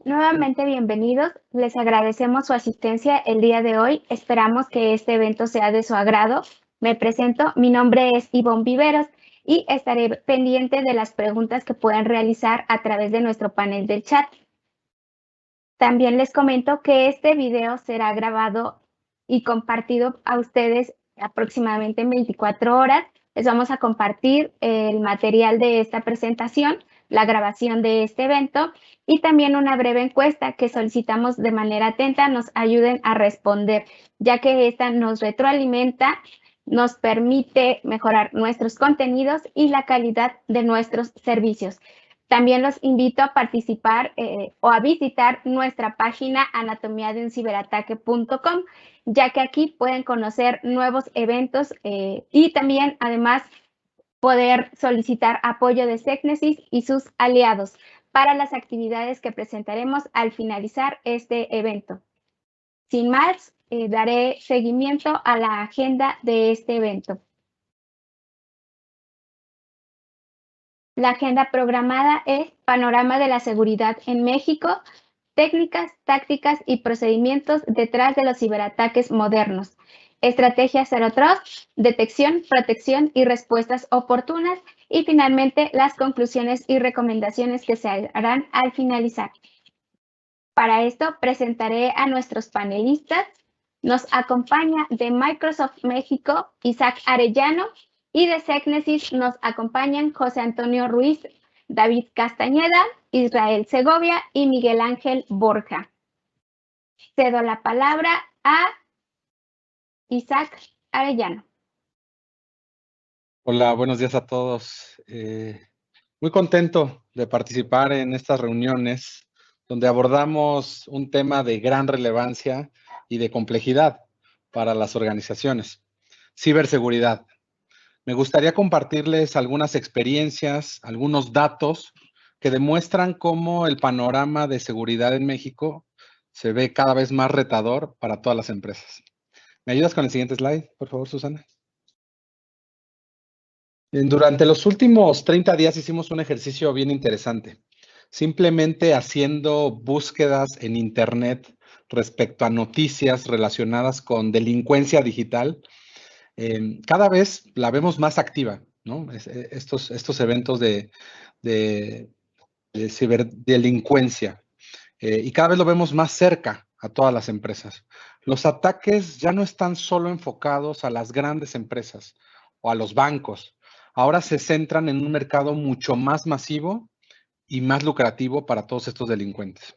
Nuevamente bienvenidos. Les agradecemos su asistencia el día de hoy. Esperamos que este evento sea de su agrado. Me presento, mi nombre es Ivonne Viveros y estaré pendiente de las preguntas que puedan realizar a través de nuestro panel del chat. También les comento que este video será grabado y compartido a ustedes aproximadamente en 24 horas. Les vamos a compartir el material de esta presentación, la grabación de este evento y también una breve encuesta que solicitamos de manera atenta nos ayuden a responder, ya que esta nos retroalimenta, nos permite mejorar nuestros contenidos y la calidad de nuestros servicios. También los invito a participar o a visitar nuestra página anatomiadeunciberataque.com, ya que aquí pueden conocer nuevos eventos y también, además, poder solicitar apoyo de Secnesis y sus aliados para las actividades que presentaremos al finalizar este evento. Sin más, daré seguimiento a la agenda de este evento. La agenda programada es Panorama de la Seguridad en México, técnicas, tácticas y procedimientos detrás de los ciberataques modernos. Estrategia Zero Trust, detección, protección y respuestas oportunas. Y finalmente, las conclusiones y recomendaciones que se harán al finalizar. Para esto, presentaré a nuestros panelistas. Nos acompaña de Microsoft México, Isaac Arellano, y de Secnesis nos acompañan José Antonio Ruiz, David Castañeda, Israel Segovia y Miguel Ángel Borja. Cedo la palabra a Isaac Arellano. Hola, buenos días a todos. Muy contento de participar en estas reuniones donde abordamos un tema de gran relevancia y de complejidad para las organizaciones: ciberseguridad. Me gustaría compartirles algunas experiencias, algunos datos que demuestran cómo el panorama de seguridad en México se ve cada vez más retador para todas las empresas. ¿Me ayudas con el siguiente slide, por favor, Susana? Durante los últimos 30 días hicimos un ejercicio bien interesante. Simplemente haciendo búsquedas en Internet respecto a noticias relacionadas con delincuencia digital, cada vez la vemos más activa, ¿no? Estos eventos de ciberdelincuencia. Y cada vez lo vemos más cerca a todas las empresas. Los ataques ya no están solo enfocados a las grandes empresas o a los bancos. Ahora se centran en un mercado mucho más masivo y más lucrativo para todos estos delincuentes.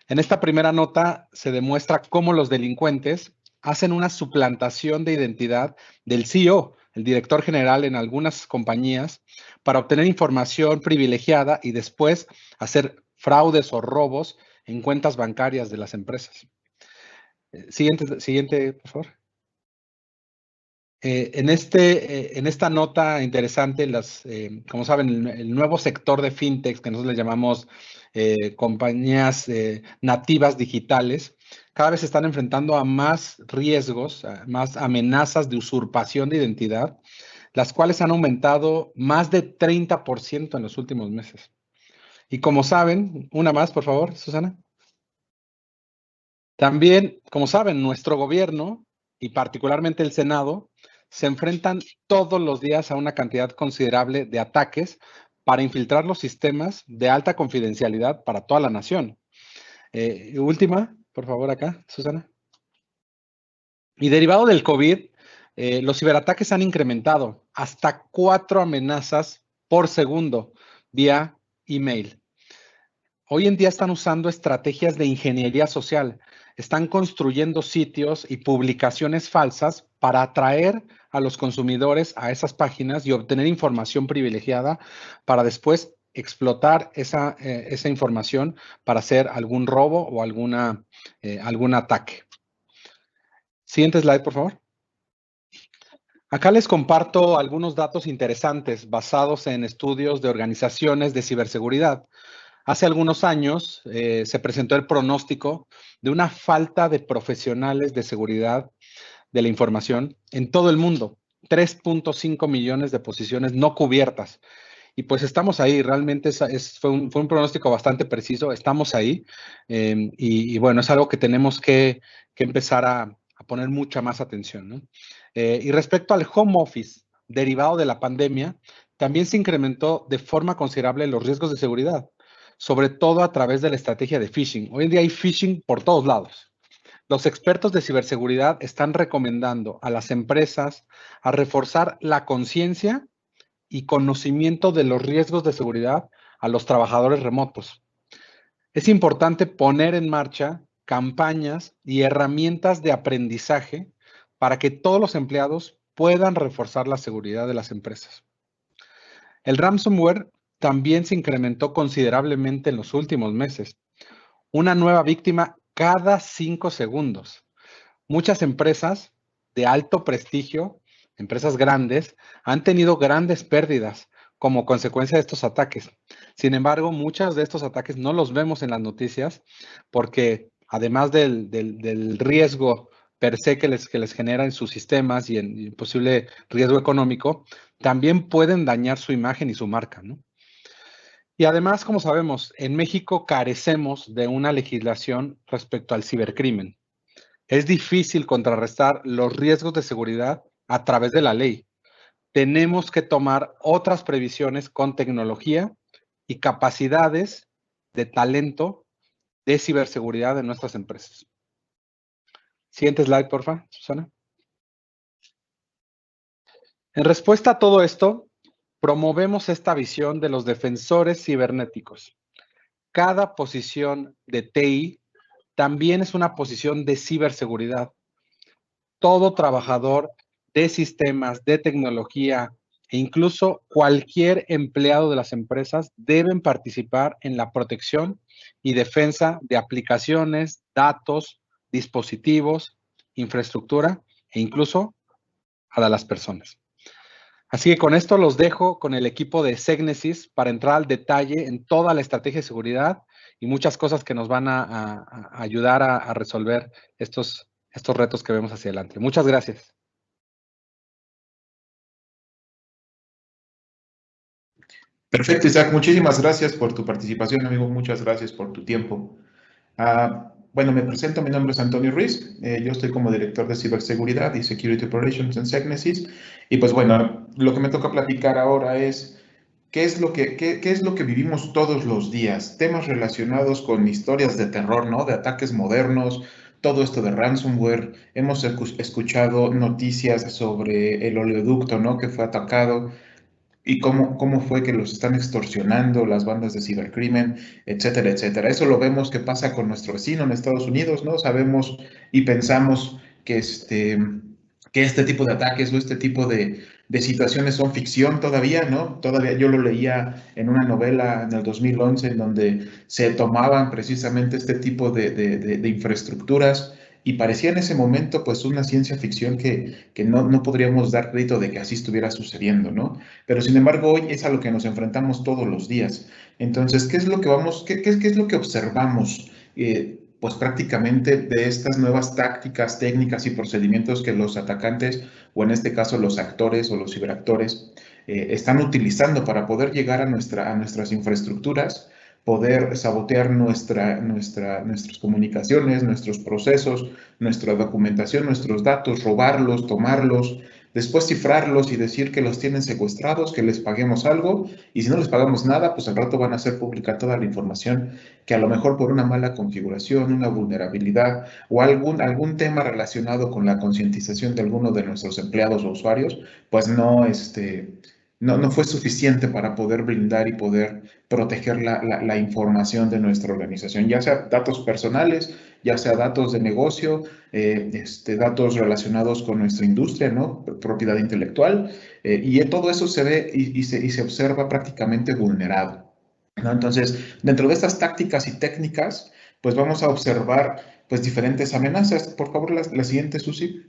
En esta primera nota se demuestra cómo los delincuentes hacen una suplantación de identidad del CEO, el director general en algunas compañías, para obtener información privilegiada y después hacer fraudes o robos en cuentas bancarias de las empresas. Siguiente, por favor. En esta nota interesante, como saben, el nuevo sector de fintech, que nosotros le llamamos compañías nativas digitales, cada vez se están enfrentando a más riesgos, a más amenazas de usurpación de identidad, las cuales han aumentado más de 30% en los últimos meses. Y como saben, una más, por favor, Susana. También, como saben, nuestro gobierno y particularmente el Senado se enfrentan todos los días a una cantidad considerable de ataques para infiltrar los sistemas de alta confidencialidad para toda la nación. Última, por favor, acá, Susana. Y derivado del COVID, los ciberataques han incrementado hasta 4 amenazas por segundo vía email. Hoy en día están usando estrategias de ingeniería social. Están construyendo sitios y publicaciones falsas para atraer a los consumidores a esas páginas y obtener información privilegiada para después explotar esa información para hacer algún robo o algún ataque. Siguiente slide, por favor. Acá les comparto algunos datos interesantes basados en estudios de organizaciones de ciberseguridad. Hace algunos años se presentó el pronóstico de una falta de profesionales de seguridad de la información en todo el mundo, 3.5 millones de posiciones no cubiertas. Y pues estamos ahí, realmente fue un pronóstico bastante preciso, estamos ahí. Y bueno, es algo que tenemos que empezar a poner mucha más atención, ¿no? Y respecto al home office derivado de la pandemia, también se incrementó de forma considerable los riesgos de seguridad, sobre todo a través de la estrategia de phishing. Hoy en día hay phishing por todos lados. Los expertos de ciberseguridad están recomendando a las empresas a reforzar la conciencia y conocimiento de los riesgos de seguridad a los trabajadores remotos. Es importante poner en marcha campañas y herramientas de aprendizaje para que todos los empleados puedan reforzar la seguridad de las empresas. El ransomware también se incrementó considerablemente en los últimos meses. Una nueva víctima cada 5 segundos. Muchas empresas de alto prestigio, empresas grandes, han tenido grandes pérdidas como consecuencia de estos ataques. Sin embargo, muchos de estos ataques no los vemos en las noticias porque además del riesgo per se que les genera en sus sistemas y en posible riesgo económico, también pueden dañar su imagen y su marca, ¿no? Y además, como sabemos, en México carecemos de una legislación respecto al cibercrimen. Es difícil contrarrestar los riesgos de seguridad a través de la ley. Tenemos que tomar otras previsiones con tecnología y capacidades de talento de ciberseguridad en nuestras empresas. Siguiente slide, porfa, Susana. En respuesta a todo esto, promovemos esta visión de los defensores cibernéticos. Cada posición de TI también es una posición de ciberseguridad. Todo trabajador de sistemas, de tecnología e incluso cualquier empleado de las empresas deben participar en la protección y defensa de aplicaciones, datos, dispositivos, infraestructura e incluso a las personas. Así que con esto los dejo con el equipo de Segnesis para entrar al detalle en toda la estrategia de seguridad y muchas cosas que nos van a ayudar a resolver estos retos que vemos hacia adelante. Muchas gracias. Perfecto, Isaac. Muchísimas gracias por tu participación, amigo. Muchas gracias por tu tiempo. Bueno, me presento. Mi nombre es Antonio Ruiz. Yo estoy como director de ciberseguridad y Security Operations en Segnesis. Y pues bueno, lo que me toca platicar ahora es qué es lo que vivimos todos los días. Temas relacionados con historias de terror, ¿no? De ataques modernos, todo esto de ransomware. Hemos escuchado noticias sobre el oleoducto, ¿no? Que fue atacado y cómo fue que los están extorsionando las bandas de cibercrimen, etcétera, etcétera. Eso lo vemos que pasa con nuestro vecino en Estados Unidos, ¿no? Sabemos y pensamos que este tipo de ataques o este tipo de situaciones son ficción todavía, ¿no? Todavía yo lo leía en una novela en el 2011 en donde se tomaban precisamente este tipo de infraestructuras y parecía en ese momento pues una ciencia ficción que no podríamos dar crédito de que así estuviera sucediendo, ¿no? Pero sin embargo hoy es a lo que nos enfrentamos todos los días. Entonces, ¿qué es lo que qué es lo que observamos? Pues prácticamente de estas nuevas tácticas, técnicas y procedimientos que los atacantes, o en este caso los actores o los ciberactores, están utilizando para poder llegar a nuestras infraestructuras, poder sabotear nuestras comunicaciones, nuestros procesos, nuestra documentación, nuestros datos, robarlos, tomarlos, después cifrarlos y decir que los tienen secuestrados, que les paguemos algo, y si no les pagamos nada, pues al rato van a hacer pública toda la información que a lo mejor por una mala configuración, una vulnerabilidad o algún tema relacionado con la concientización de alguno de nuestros empleados o usuarios, pues no fue suficiente para poder brindar y poder proteger la información de nuestra organización, ya sea datos personales, ya sea datos de negocio, datos relacionados con nuestra industria, ¿no? Propiedad intelectual, y todo eso se ve y se observa prácticamente vulnerado, ¿no? Entonces, dentro de estas tácticas y técnicas, pues vamos a observar pues diferentes amenazas. Por favor, la siguiente, Susi.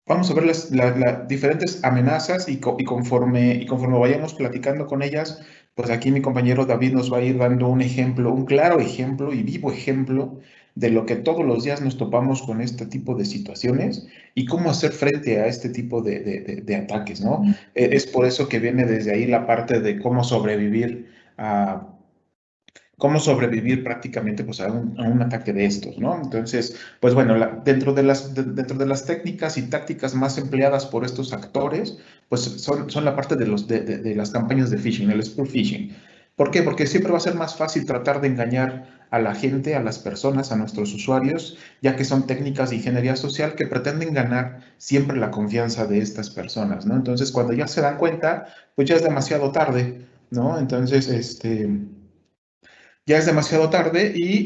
Vamos a ver las diferentes amenazas y conforme vayamos platicando con ellas, pues aquí mi compañero David nos va a ir dando un ejemplo, un claro ejemplo y vivo ejemplo de lo que todos los días nos topamos con este tipo de situaciones y cómo hacer frente a este tipo de ataques, ¿no? Es por eso que viene desde ahí la parte de cómo sobrevivir prácticamente pues, a un ataque de estos, ¿no? Entonces, pues bueno, dentro de las técnicas y tácticas más empleadas por estos actores, pues son la parte de las campañas de phishing, el spoofing phishing. ¿Por qué? Porque siempre va a ser más fácil tratar de engañar a la gente, a las personas, a nuestros usuarios, ya que son técnicas de ingeniería social que pretenden ganar siempre la confianza de estas personas, ¿no? Entonces, cuando ya se dan cuenta, pues ya es demasiado tarde, ¿no? Entonces, ya es demasiado tarde y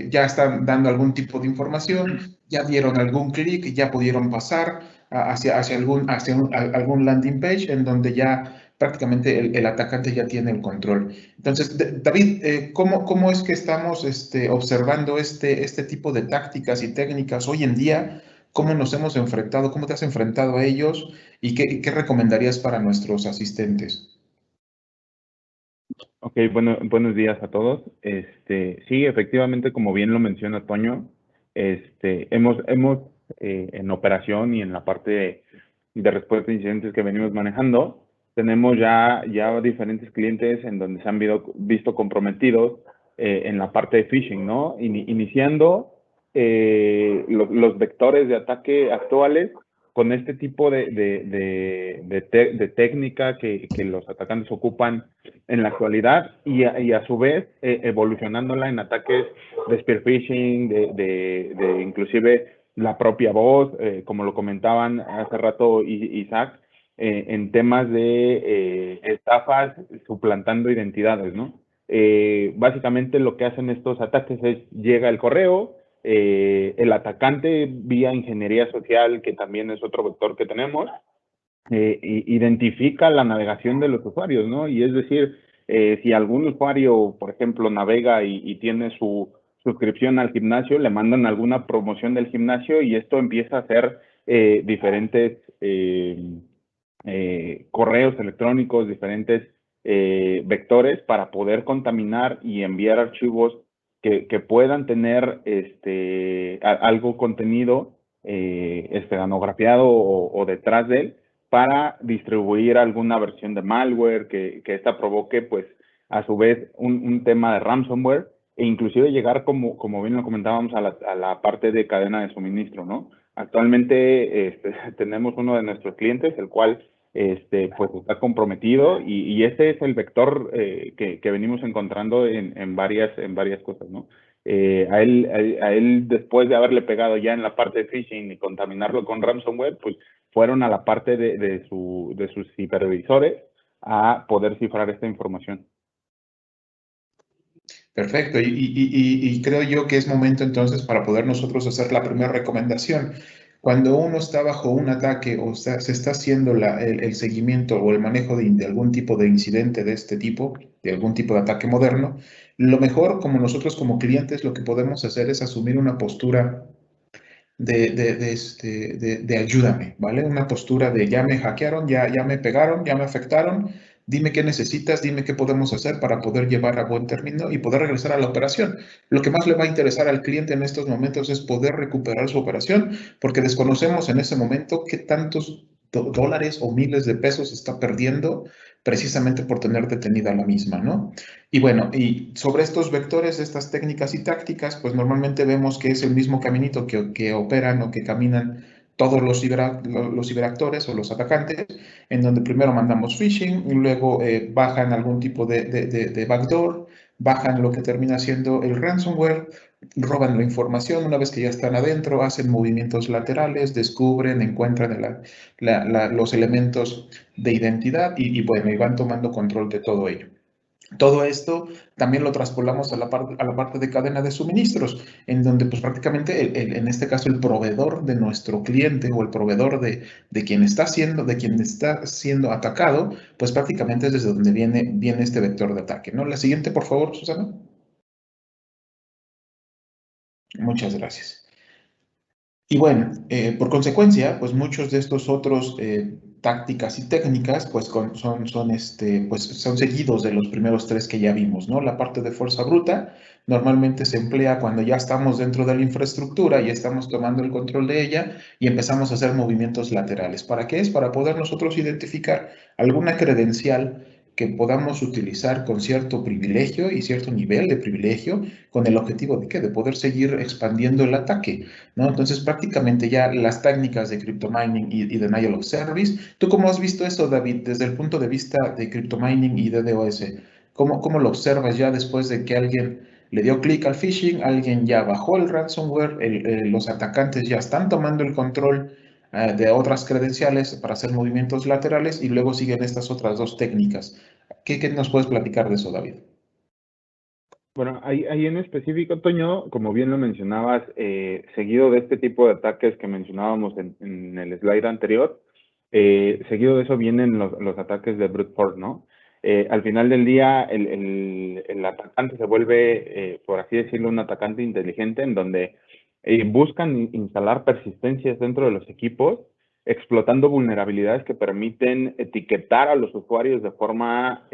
ya están dando algún tipo de información, ya dieron algún clic, ya pudieron pasar hacia algún landing page en donde ya prácticamente el atacante ya tiene el control. Entonces, David, ¿cómo es que estamos observando este tipo de tácticas y técnicas hoy en día? ¿Cómo nos hemos enfrentado? ¿Cómo te has enfrentado a ellos? ¿Y qué recomendarías para nuestros asistentes? Ok, buenos días a todos. Sí, efectivamente, como bien lo menciona Toño, hemos en operación y en la parte de respuesta a incidentes que venimos manejando, tenemos ya diferentes clientes en donde se han visto comprometidos en la parte de phishing, ¿no? Iniciando los vectores de ataque actuales con este tipo de técnica que los atacantes ocupan en la actualidad y a su vez evolucionándola en ataques de spear phishing, de inclusive la propia voz, como lo comentaban hace rato Isaac, en temas de estafas suplantando identidades, ¿no? Básicamente lo que hacen estos ataques es llega el correo, el atacante vía ingeniería social, que también es otro vector que tenemos, identifica la navegación de los usuarios, ¿no? Y es decir, si algún usuario, por ejemplo, navega y tiene su suscripción al gimnasio, le mandan alguna promoción del gimnasio y esto empieza a hacer diferentes correos electrónicos, diferentes vectores para poder contaminar y enviar archivos que puedan tener algo contenido esteganografiado o detrás de él para distribuir alguna versión de malware que esta provoque, pues, a su vez, un tema de ransomware e inclusive llegar, como bien lo comentábamos, a la parte de cadena de suministro, ¿no? Actualmente tenemos uno de nuestros clientes, el cual pues está comprometido y ese es el vector que venimos encontrando en varias cosas, ¿no? A él, después de haberle pegado ya en la parte de phishing y contaminarlo con ransomware, pues fueron a la parte de sus hipervisores a poder cifrar esta información. Perfecto, y creo yo que es momento entonces para poder nosotros hacer la primera recomendación. Cuando uno está bajo un ataque o sea, se está haciendo el seguimiento o el manejo de algún tipo de incidente de este tipo, de algún tipo de ataque moderno, lo mejor como nosotros como clientes lo que podemos hacer es asumir una postura de ayúdame, ¿vale? Una postura de ya me hackearon, ya me pegaron, ya me afectaron, dime qué necesitas, dime qué podemos hacer para poder llevar a buen término y poder regresar a la operación. Lo que más le va a interesar al cliente en estos momentos es poder recuperar su operación, porque desconocemos en ese momento qué tantos dólares o miles de pesos está perdiendo precisamente por tener detenida la misma, ¿no? Y bueno, y sobre estos vectores, estas técnicas y tácticas, pues normalmente vemos que es el mismo caminito que operan o que caminan todos los ciberactores o los atacantes, en donde primero mandamos phishing, y luego bajan algún tipo de backdoor, bajan lo que termina siendo el ransomware, roban la información, una vez que ya están adentro, hacen movimientos laterales, descubren, encuentran los elementos de identidad y bueno, y van tomando control de todo ello. Todo esto también lo traspolamos a la parte de cadena de suministros, en donde pues prácticamente en este caso el proveedor de nuestro cliente o el proveedor de quien está siendo atacado, pues prácticamente es desde donde viene este vector de ataque, ¿no? La siguiente, por favor, Susana. Muchas gracias. Y bueno, por consecuencia, pues muchos de estos otros tácticas y técnicas, pues son seguidos de los primeros tres que ya vimos, ¿no? La parte de fuerza bruta, normalmente se emplea cuando ya estamos dentro de la infraestructura y estamos tomando el control de ella y empezamos a hacer movimientos laterales. ¿Para qué es? Para poder nosotros identificar alguna credencial que podamos utilizar con cierto privilegio y cierto nivel de privilegio con el objetivo de ¿qué? De poder seguir expandiendo el ataque, ¿no? Entonces, prácticamente ya las técnicas de cryptomining y denial of service. ¿Tú cómo has visto eso, David, desde el punto de vista de cryptomining y DDoS? ¿Cómo lo observas ya después de que alguien le dio clic al phishing, alguien ya bajó el ransomware, los atacantes ya están tomando el control de otras credenciales para hacer movimientos laterales y luego siguen estas otras dos técnicas? ¿Qué nos puedes platicar de eso, David? Bueno, ahí en específico, Toño, como bien lo mencionabas, seguido de este tipo de ataques que mencionábamos en el slide anterior, seguido de eso vienen los ataques de brute force, ¿no? Al final del día, el atacante se vuelve, por así decirlo, un atacante inteligente en donde buscan instalar persistencias dentro de los equipos, explotando vulnerabilidades que permiten etiquetar a los usuarios de forma,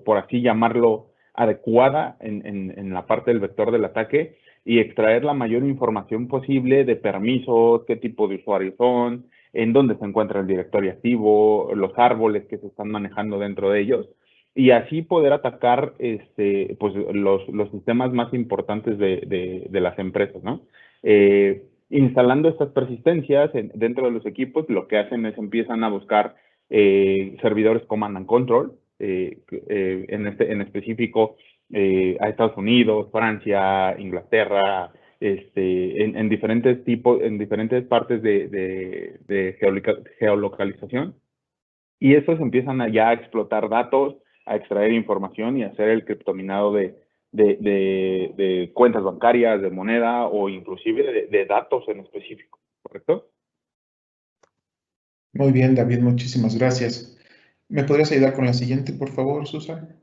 por así llamarlo, adecuada en la parte del vector del ataque y extraer la mayor información posible de permisos, qué tipo de usuarios son, en dónde se encuentra el directorio activo, los árboles que se están manejando dentro de ellos, y así poder atacar pues, los sistemas más importantes de las empresas, ¿no? Instalando estas persistencias dentro de los equipos, lo que hacen es empiezan a buscar servidores command and control, en específico a Estados Unidos, Francia, Inglaterra, en diferentes tipos, en diferentes partes de geolocalización, y esos empiezan ya a explotar datos, a extraer información y a hacer el criptominado de cuentas bancarias, de moneda o inclusive de datos en específico, ¿correcto? Muy bien, David, muchísimas gracias. ¿Me podrías ayudar con la siguiente, por favor, Susan?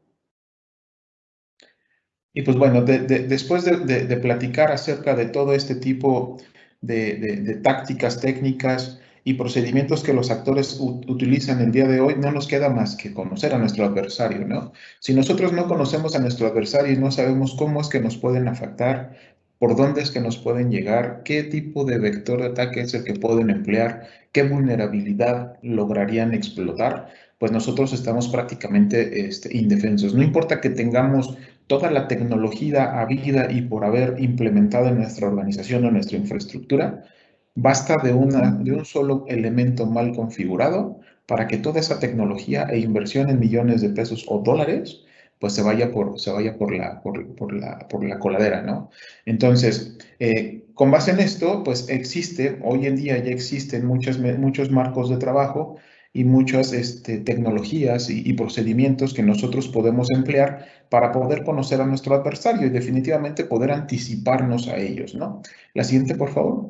Y pues bueno, después de platicar acerca de todo este tipo de tácticas, técnicas y procedimientos que los actores utilizan el día de hoy, no nos queda más que conocer a nuestro adversario, ¿no? Si nosotros no conocemos a nuestro adversario y no sabemos cómo es que nos pueden afectar, por dónde es que nos pueden llegar, qué tipo de vector de ataque es el que pueden emplear, qué vulnerabilidad lograrían explotar, pues nosotros estamos prácticamente indefensos. No importa que tengamos toda la tecnología habida y por haber implementado en nuestra organización o en nuestra infraestructura, basta de un solo elemento mal configurado para que toda esa tecnología e inversión en millones de pesos o dólares pues se vaya por la coladera, ¿no? Entonces, con base en esto, pues hoy en día ya existen muchos marcos de trabajo y muchas tecnologías y procedimientos que nosotros podemos emplear para poder conocer a nuestro adversario y definitivamente poder anticiparnos a ellos, ¿no? La siguiente, por favor.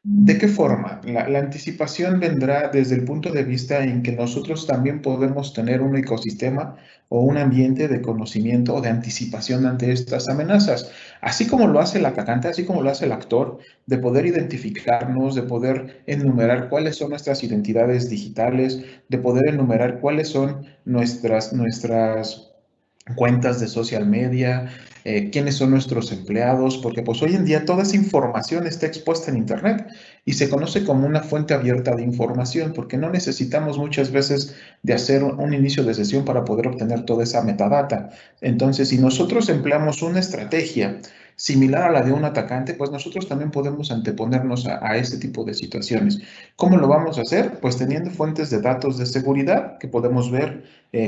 ¿De qué forma? La anticipación vendrá desde el punto de vista en que nosotros también podemos tener un ecosistema o un ambiente de conocimiento o de anticipación ante estas amenazas. Así como lo hace el atacante, así como lo hace el actor, de poder identificarnos, de poder enumerar cuáles son nuestras identidades digitales, de poder enumerar cuáles son nuestras cuentas de social media, quiénes son nuestros empleados, porque pues hoy en día toda esa información está expuesta en Internet y se conoce como una fuente abierta de información, porque no necesitamos muchas veces de hacer un inicio de sesión para poder obtener toda esa metadata. Entonces, si nosotros empleamos una estrategia similar a la de un atacante, pues nosotros también podemos anteponernos a este tipo de situaciones. ¿Cómo lo vamos a hacer? Pues teniendo fuentes de datos de seguridad que podemos ver,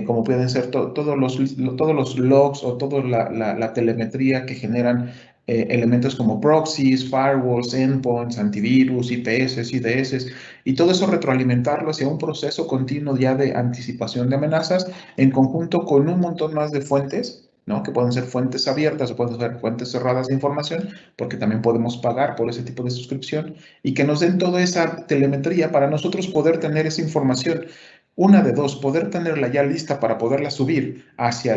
como pueden ser todos los logs o toda la telemetría que generan elementos como proxies, firewalls, endpoints, antivirus, IPS, IDS, y todo eso retroalimentarlo hacia un proceso continuo ya de anticipación de amenazas en conjunto con un montón más de fuentes, ¿no? Que pueden ser fuentes abiertas o pueden ser fuentes cerradas de información, porque también podemos pagar por ese tipo de suscripción, y que nos den toda esa telemetría para nosotros poder tener esa información. Una de dos, poder tenerla ya lista para poderla subir hacia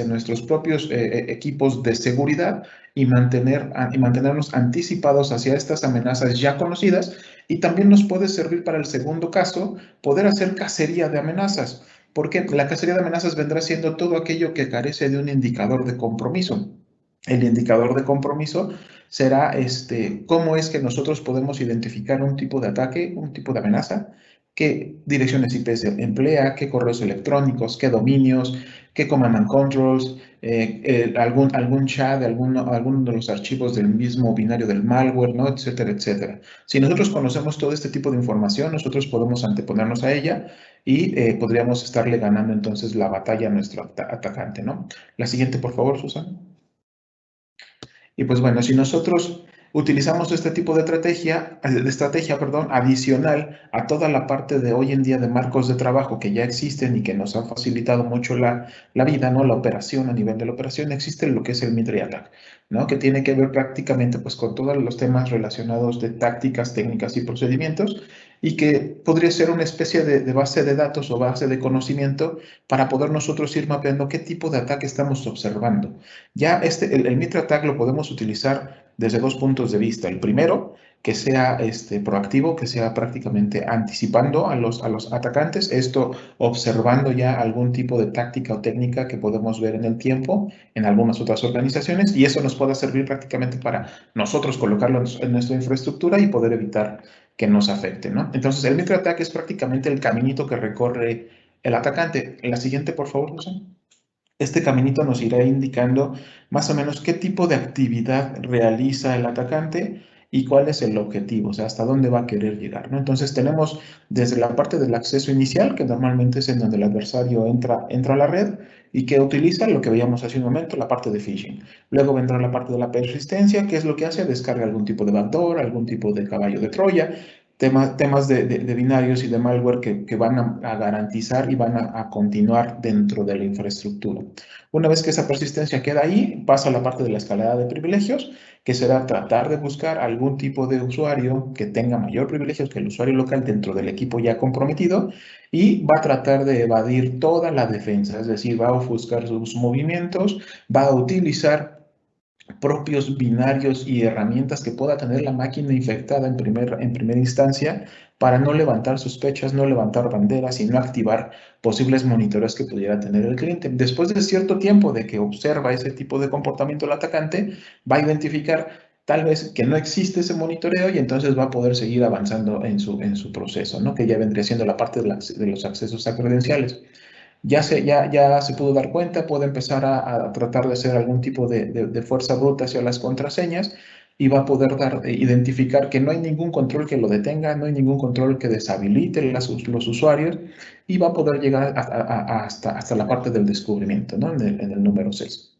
nuestros propios equipos de seguridad y mantenernos anticipados hacia estas amenazas ya conocidas. Y también nos puede servir para el segundo caso, poder hacer cacería de amenazas. Porque la cacería de amenazas vendrá siendo todo aquello que carece de un indicador de compromiso. El indicador de compromiso será cómo es que nosotros podemos identificar un tipo de ataque, un tipo de amenaza, qué direcciones IP se emplea, qué correos electrónicos, qué dominios, qué command and controls, algún chat, alguno de los archivos del mismo binario del malware, ¿no? Etcétera, etcétera. Si nosotros conocemos todo este tipo de información, nosotros podemos anteponernos a ella y podríamos estarle ganando entonces la batalla a nuestro atacante, ¿no? La siguiente, por favor, Susana. Y pues bueno, si nosotros utilizamos este tipo de estrategia, adicional a toda la parte de hoy en día de marcos de trabajo que ya existen y que nos han facilitado mucho la vida, ¿no? La operación, a nivel de la operación, existe lo que es el Mitre Attack, ¿no? Que tiene que ver prácticamente pues con todos los temas relacionados de tácticas, técnicas y procedimientos, y que podría ser una especie de base de datos o base de conocimiento para poder nosotros ir mapeando qué tipo de ataque estamos observando. Ya el Mitre Attack lo podemos utilizar desde dos puntos de vista. El primero, que sea proactivo, que sea prácticamente anticipando a los atacantes, esto observando ya algún tipo de táctica o técnica que podemos ver en el tiempo en algunas otras organizaciones, y eso nos puede servir prácticamente para nosotros colocarlo en nuestra infraestructura y poder evitar que nos afecte, ¿no? Entonces, el Mitre Attack es prácticamente el caminito que recorre el atacante. La siguiente, por favor, José. Este caminito nos irá indicando más o menos qué tipo de actividad realiza el atacante y cuál es el objetivo, o sea, hasta dónde va a querer llegar, ¿no? Entonces tenemos desde la parte del acceso inicial, que normalmente es en donde el adversario entra a la red y que utiliza lo que veíamos hace un momento, la parte de phishing. Luego vendrá la parte de la persistencia, que es lo que hace, descarga algún tipo de backdoor, algún tipo de caballo de Troya, temas de binarios y de malware que van a garantizar y van a continuar dentro de la infraestructura. Una vez que esa persistencia queda ahí, pasa a la parte de la escalada de privilegios, que será tratar de buscar algún tipo de usuario que tenga mayor privilegios que el usuario local dentro del equipo ya comprometido, y va a tratar de evadir toda la defensa, es decir, va a ofuscar sus movimientos, va a utilizar propios binarios y herramientas que pueda tener la máquina infectada en primera instancia para no levantar sospechas, no levantar banderas y no activar posibles monitoreos que pudiera tener el cliente. Después de cierto tiempo de que observa ese tipo de comportamiento el atacante, va a identificar tal vez que no existe ese monitoreo y entonces va a poder seguir avanzando en su proceso, ¿no? Que ya vendría siendo la parte de los accesos a credenciales. Ya se pudo dar cuenta, puede empezar a tratar de hacer algún tipo de fuerza bruta hacia las contraseñas y va a poder identificar que no hay ningún control que lo detenga, no hay ningún control que deshabilite los usuarios, y va a poder llegar hasta la parte del descubrimiento, ¿no? En el número 6.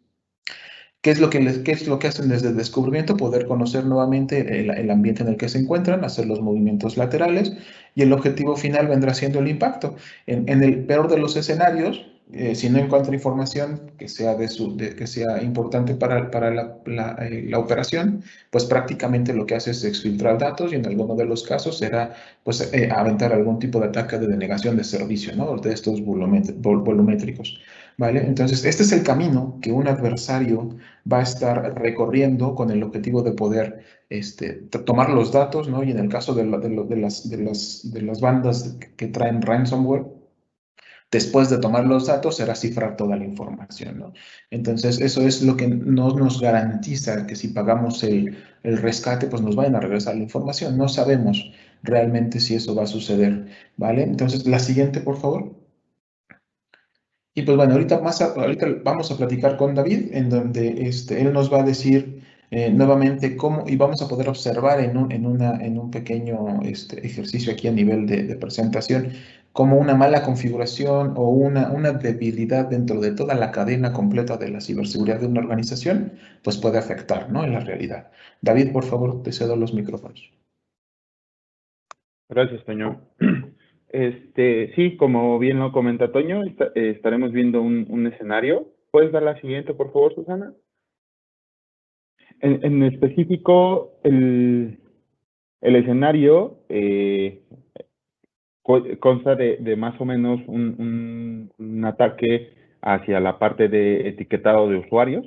¿Qué es lo que hacen desde el descubrimiento? Poder conocer nuevamente el ambiente en el que se encuentran, hacer los movimientos laterales, y el objetivo final vendrá siendo el impacto. En el peor de los escenarios, si no encuentra información que sea, que sea importante para la operación, pues prácticamente lo que hace es exfiltrar datos, y en alguno de los casos será pues, aventar algún tipo de ataque de denegación de servicio, ¿no? De estos volumétricos. ¿Vale? Entonces, este es el camino que un adversario va a estar recorriendo con el objetivo de poder tomar los datos, ¿no? Y en el caso de las bandas que traen ransomware, después de tomar los datos, será cifrar toda la información, ¿no? Entonces, eso es lo que no nos garantiza que si pagamos el rescate, pues nos vayan a regresar la información. No sabemos realmente si eso va a suceder, ¿vale? Entonces, la siguiente, por favor. Y pues bueno, ahorita vamos a platicar con David, en donde él nos va a decir nuevamente cómo, y vamos a poder observar en un pequeño ejercicio aquí a nivel de presentación, cómo una mala configuración o una debilidad dentro de toda la cadena completa de la ciberseguridad de una organización, pues puede afectar, ¿no? En la realidad. David, por favor, te cedo los micrófonos. Gracias, Toño. Sí, como bien lo comenta Toño, estaremos viendo un escenario. ¿Puedes dar la siguiente, por favor, Susana? En específico, el escenario consta de más o menos un ataque hacia la parte de etiquetado de usuarios,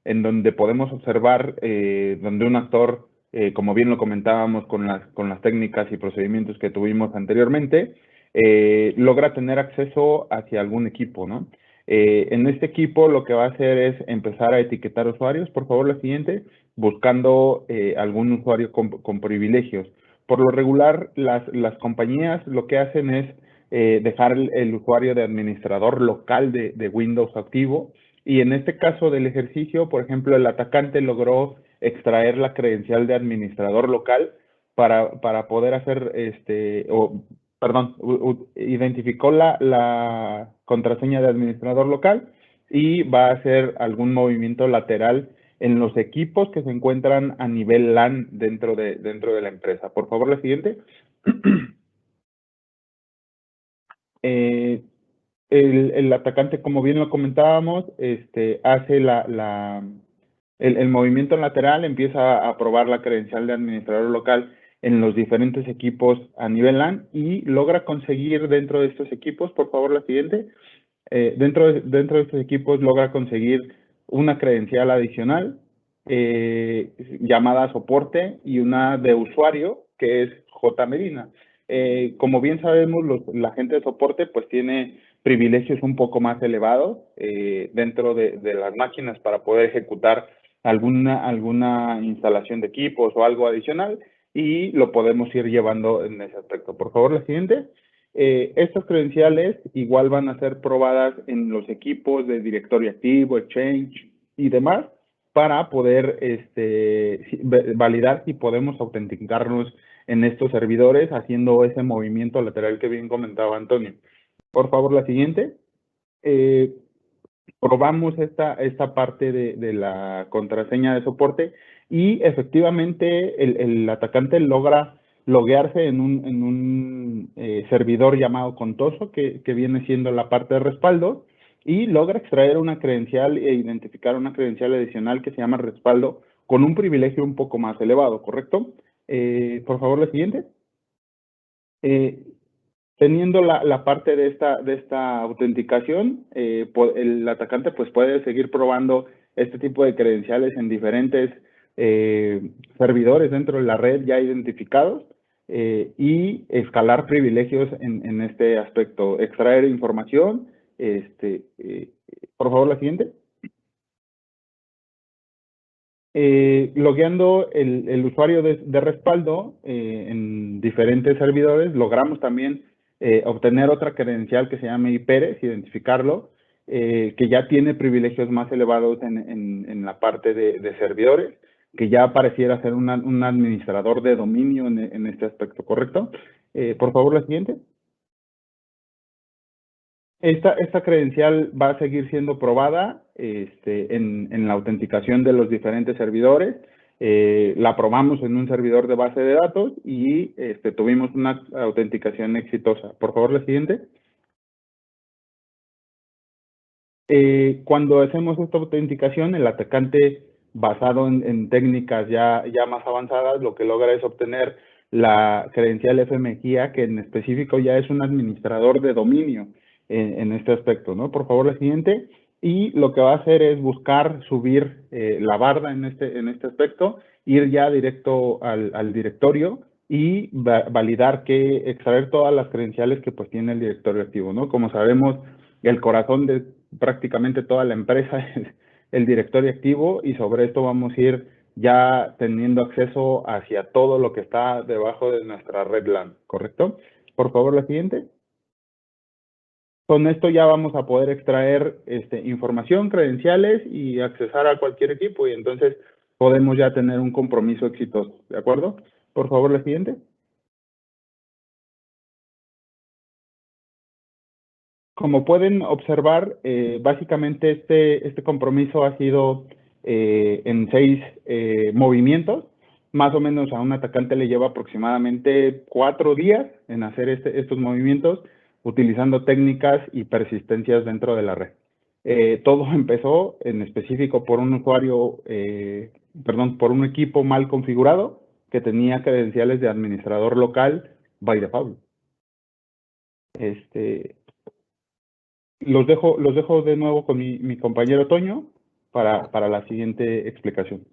en donde podemos observar donde un actor, como bien lo comentábamos con las técnicas y procedimientos que tuvimos anteriormente, logra tener acceso hacia algún equipo, ¿no? En este equipo lo que va a hacer es empezar a etiquetar usuarios, por favor la siguiente, buscando algún usuario con privilegios. Por lo regular, las compañías lo que hacen es dejar el usuario de administrador local de Windows activo, y en este caso del ejercicio, por ejemplo, el atacante logró extraer la credencial de administrador local para poder hacer, identificó la contraseña de administrador local y va a hacer algún movimiento lateral en los equipos que se encuentran a nivel LAN dentro de la empresa. Por favor, la siguiente. El atacante, como bien lo comentábamos, hace el movimiento lateral, empieza a probar la credencial de administrador local en los diferentes equipos a nivel LAN y logra conseguir dentro de estos equipos, por favor, la siguiente, dentro de estos equipos logra conseguir una credencial adicional llamada soporte y una de usuario que es J. Medina. Como bien sabemos, la gente de soporte pues tiene privilegios un poco más elevados dentro de las máquinas para poder ejecutar alguna instalación de equipos o algo adicional, y lo podemos ir llevando en ese aspecto. Por favor, la siguiente. Estas credenciales igual van a ser probadas en los equipos de directorio activo, Exchange y demás para poder validar si podemos autenticarnos en estos servidores haciendo ese movimiento lateral que bien comentaba Antonio. Por favor, la siguiente. Probamos esta parte de la contraseña de soporte y efectivamente el atacante logra loguearse en un servidor llamado Contoso, que viene siendo la parte de respaldo, y logra extraer una credencial e identificar una credencial adicional que se llama respaldo con un privilegio un poco más elevado, ¿correcto? Por favor, la siguiente. Teniendo la parte de esta autenticación, el atacante pues puede seguir probando este tipo de credenciales en diferentes servidores dentro de la red ya identificados y escalar privilegios en este aspecto, extraer información. Por favor, la siguiente. Logueando el usuario de respaldo en diferentes servidores, logramos también obtener otra credencial que se llama IPERES, identificarlo, que ya tiene privilegios más elevados en la parte de servidores, que ya pareciera ser un administrador de dominio en este aspecto, ¿correcto? Por favor, la siguiente. Esta credencial va a seguir siendo probada en la autenticación de los diferentes servidores. La probamos en un servidor de base de datos y tuvimos una autenticación exitosa. Por favor, la siguiente. Cuando hacemos esta autenticación, el atacante, basado en técnicas ya más avanzadas, lo que logra es obtener la credencial FMGA, que en específico ya es un administrador de dominio en este aspecto, ¿no? Por favor, la siguiente. Y lo que va a hacer es buscar subir la barda en este aspecto, ir ya directo al directorio y validar extraer todas las credenciales que pues tiene el directorio activo, ¿no? Como sabemos, el corazón de prácticamente toda la empresa es el directorio activo, y sobre esto vamos a ir ya teniendo acceso hacia todo lo que está debajo de nuestra red LAN, ¿correcto? Por favor, la siguiente. Con esto ya vamos a poder extraer información, credenciales y accesar a cualquier equipo, y entonces podemos ya tener un compromiso exitoso, ¿de acuerdo? Por favor, la siguiente. Como pueden observar, básicamente este compromiso ha sido en 6 movimientos. Más o menos a un atacante le lleva aproximadamente 4 días en hacer estos movimientos, utilizando técnicas y persistencias dentro de la red. Todo empezó en específico por un por un equipo mal configurado que tenía credenciales de administrador local by default. Los dejo de nuevo con mi compañero Toño para la siguiente explicación.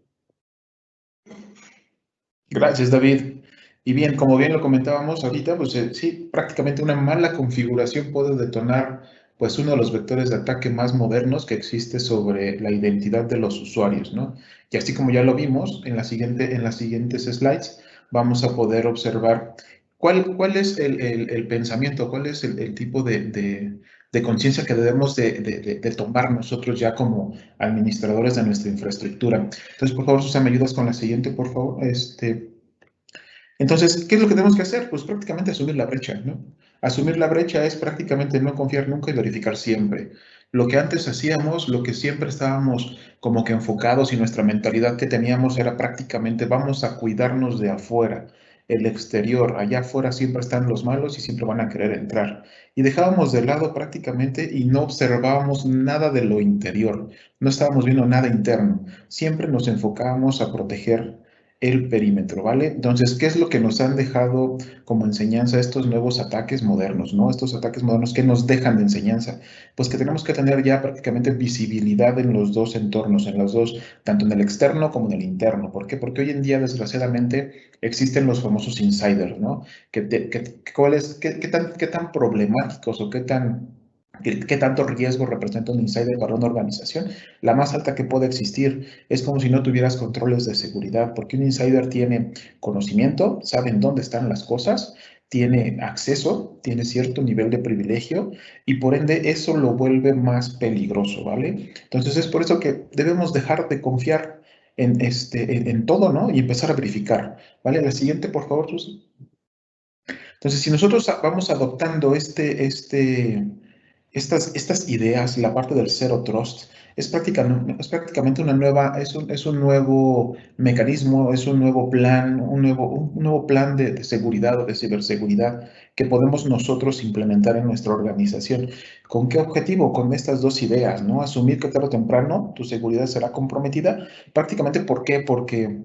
Gracias, David. Y bien, como bien lo comentábamos ahorita, pues sí, prácticamente una mala configuración puede detonar pues uno de los vectores de ataque más modernos que existe sobre la identidad de los usuarios, ¿no? Y así como ya lo vimos en las siguientes slides, vamos a poder observar cuál es el pensamiento, cuál es el tipo de conciencia que debemos de tomar nosotros ya como administradores de nuestra infraestructura. Entonces, por favor, Susana, ¿me ayudas con la siguiente, por favor? Entonces, ¿qué es lo que tenemos que hacer? Pues prácticamente asumir la brecha, ¿no? Asumir la brecha es prácticamente no confiar nunca y verificar siempre. Lo que antes hacíamos, lo que siempre estábamos como que enfocados y nuestra mentalidad que teníamos era prácticamente vamos a cuidarnos de afuera, el exterior. Allá afuera siempre están los malos y siempre van a querer entrar. Y dejábamos de lado prácticamente y no observábamos nada de lo interior. No estábamos viendo nada interno. Siempre nos enfocábamos a proteger el perímetro, ¿vale? Entonces, ¿qué es lo que nos han dejado como enseñanza estos nuevos ataques modernos, ¿no? Estos ataques modernos que nos dejan de enseñanza, pues que tenemos que tener ya prácticamente visibilidad en los dos entornos, en los dos, tanto en el externo como en el interno. ¿Por qué? Porque hoy en día, desgraciadamente, existen los famosos insiders, ¿no? ¿Qué tan problemáticos o qué tanto riesgo representa un insider para una organización? La más alta que puede existir. Es como si no tuvieras controles de seguridad, porque un insider tiene conocimiento, sabe en dónde están las cosas, tiene acceso, tiene cierto nivel de privilegio y por ende eso lo vuelve más peligroso, ¿vale? Entonces es por eso que debemos dejar de confiar en todo, ¿no? Y empezar a verificar, ¿vale? La siguiente, por favor, Susi. Entonces, si nosotros vamos adoptando estas ideas, la parte del Zero Trust, es prácticamente una nueva, es un nuevo mecanismo, es un nuevo plan, un nuevo plan de seguridad o de ciberseguridad que podemos nosotros implementar en nuestra organización. ¿Con qué objetivo? Con estas dos ideas, ¿no? Asumir que tarde o temprano tu seguridad será comprometida. Prácticamente, ¿por qué? Porque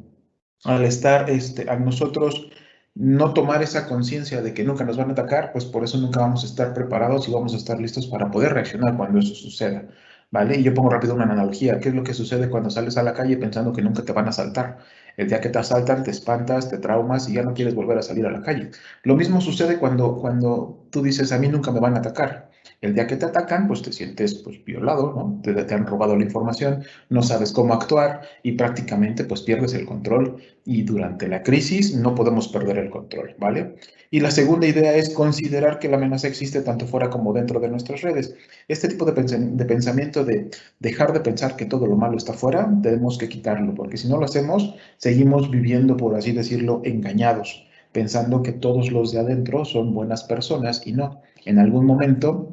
al estar, a nosotros no tomar esa conciencia de que nunca nos van a atacar, pues por eso nunca vamos a estar preparados y vamos a estar listos para poder reaccionar cuando eso suceda, ¿vale? Y yo pongo rápido una analogía. ¿Qué es lo que sucede cuando sales a la calle pensando que nunca te van a asaltar? El día que te asaltan, te espantas, te traumas y ya no quieres volver a salir a la calle. Lo mismo sucede cuando tú dices, a mí nunca me van a atacar. El día que te atacan, pues te sientes pues, violado, ¿no? Te han robado la información, no sabes cómo actuar y prácticamente pues pierdes el control y durante la crisis no podemos perder el control, ¿vale? Y la segunda idea es considerar que la amenaza existe tanto fuera como dentro de nuestras redes. Este tipo de pensamiento de dejar de pensar que todo lo malo está fuera, tenemos que quitarlo, porque si no lo hacemos, seguimos viviendo, por así decirlo, engañados, pensando que todos los de adentro son buenas personas y no. En algún momento,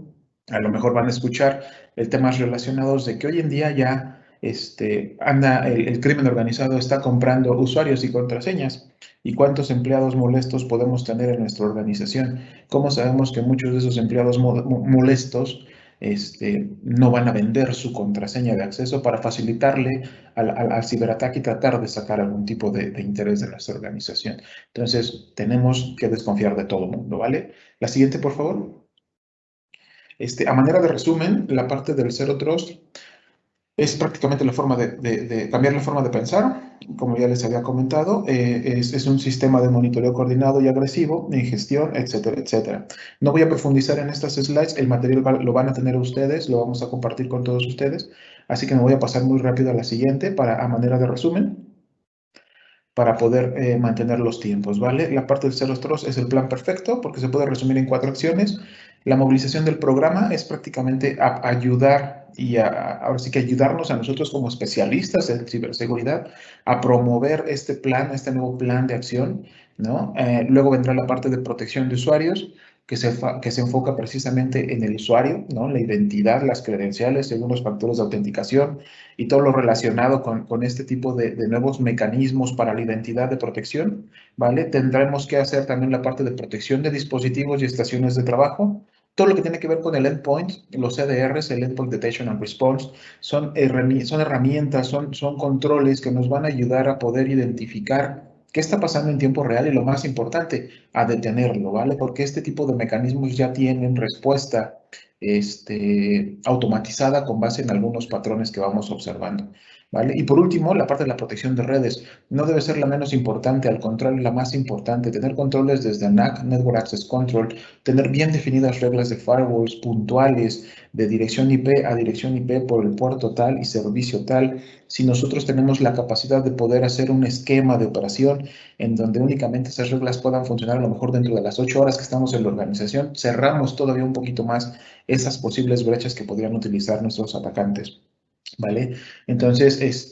a lo mejor van a escuchar temas relacionados de que hoy en día ya el crimen organizado está comprando usuarios y contraseñas. ¿Y cuántos empleados molestos podemos tener en nuestra organización? ¿Cómo sabemos que muchos de esos empleados molestos no van a vender su contraseña de acceso para facilitarle al ciberataque y tratar de sacar algún tipo de interés de nuestra organización? Entonces, tenemos que desconfiar de todo el mundo, ¿vale? La siguiente, por favor. A manera de resumen, la parte del Zero Trust es prácticamente la forma de cambiar la forma de pensar, como ya les había comentado, es un sistema de monitoreo coordinado y agresivo en gestión, etcétera, etcétera. No voy a profundizar en estas slides, el material lo van a tener ustedes, lo vamos a compartir con todos ustedes, así que me voy a pasar muy rápido a la siguiente a manera de resumen para poder mantener los tiempos, ¿vale? La parte del Zero Trust es el plan perfecto porque se puede resumir en 4 acciones. La movilización del programa es prácticamente ayudar y ahora sí que ayudarnos a nosotros como especialistas en ciberseguridad a promover este plan, este nuevo plan de acción, ¿no? Luego vendrá la parte de protección de usuarios, que se enfoca precisamente en el usuario, ¿no? La identidad, las credenciales, según los factores de autenticación y todo lo relacionado con este tipo de nuevos mecanismos para la identidad de protección, ¿vale? Tendremos que hacer también la parte de protección de dispositivos y estaciones de trabajo. Todo lo que tiene que ver con el endpoint, los EDRs, el Endpoint Detection and Response, son herramientas, son controles que nos van a ayudar a poder identificar qué está pasando en tiempo real y lo más importante, a detenerlo, ¿vale? Porque este tipo de mecanismos ya tienen respuesta automatizada con base en algunos patrones que vamos observando. ¿vale? Y por último, la parte de la protección de redes. No debe ser la menos importante, al contrario, la más importante. Tener controles desde NAC, Network Access Control, tener bien definidas reglas de firewalls puntuales, de dirección IP a dirección IP por el puerto tal y servicio tal. Si nosotros tenemos la capacidad de poder hacer un esquema de operación en donde únicamente esas reglas puedan funcionar a lo mejor dentro de las 8 horas que estamos en la organización, cerramos todavía un poquito más esas posibles brechas que podrían utilizar nuestros atacantes. ¿Vale? Entonces,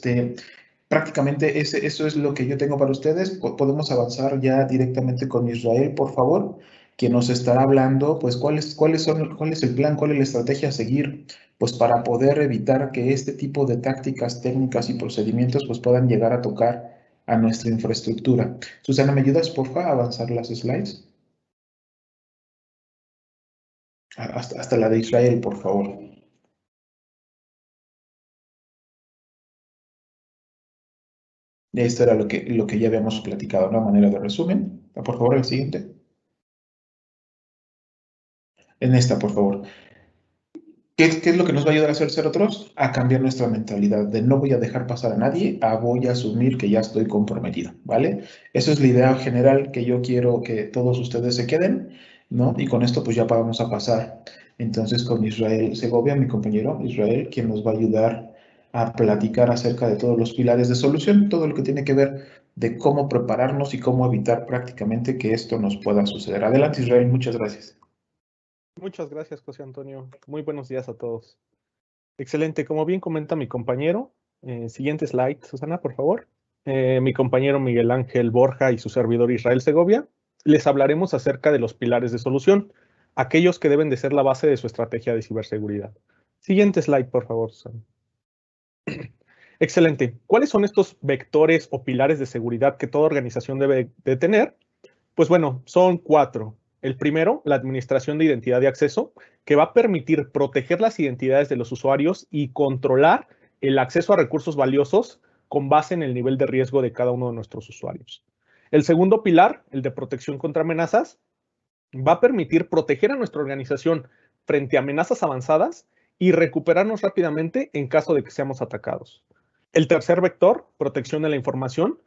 prácticamente eso es lo que yo tengo para ustedes. Podemos avanzar ya directamente con Israel, por favor, que nos estará hablando, pues, cuál es el plan, cuál es la estrategia a seguir, pues, para poder evitar que este tipo de tácticas, técnicas y procedimientos, pues, puedan llegar a tocar a nuestra infraestructura. Susana, ¿me ayudas, por favor, a avanzar las slides? Hasta la de Israel, por favor. Esto era lo que ya habíamos platicado, una manera de resumen. Por favor, el siguiente. En esta, por favor. ¿Qué es lo que nos va a ayudar a hacer ser otros? A cambiar nuestra mentalidad de no voy a dejar pasar a nadie, a voy a asumir que ya estoy comprometido, ¿vale? Eso es la idea general que yo quiero que todos ustedes se queden, ¿no? Y con esto pues ya vamos a pasar entonces con Israel Segovia, mi compañero Israel, quien nos va a ayudar a platicar acerca de todos los pilares de solución, todo lo que tiene que ver de cómo prepararnos y cómo evitar prácticamente que esto nos pueda suceder. Adelante, Israel, muchas gracias. Muchas gracias, José Antonio. Muy buenos días a todos. Excelente. Como bien comenta mi compañero, siguiente slide, Susana, por favor. Mi compañero Miguel Ángel Borja y su servidor Israel Segovia, les hablaremos acerca de los pilares de solución, aquellos que deben de ser la base de su estrategia de ciberseguridad. Siguiente slide, por favor, Susana. Excelente. ¿Cuáles son estos vectores o pilares de seguridad que toda organización debe de tener? Pues bueno, son 4. El primero, la administración de identidad de acceso, que va a permitir proteger las identidades de los usuarios y controlar el acceso a recursos valiosos con base en el nivel de riesgo de cada uno de nuestros usuarios. El segundo pilar, el de protección contra amenazas, va a permitir proteger a nuestra organización frente a amenazas avanzadas y recuperarnos rápidamente en caso de que seamos atacados. El tercer vector, protección de la información.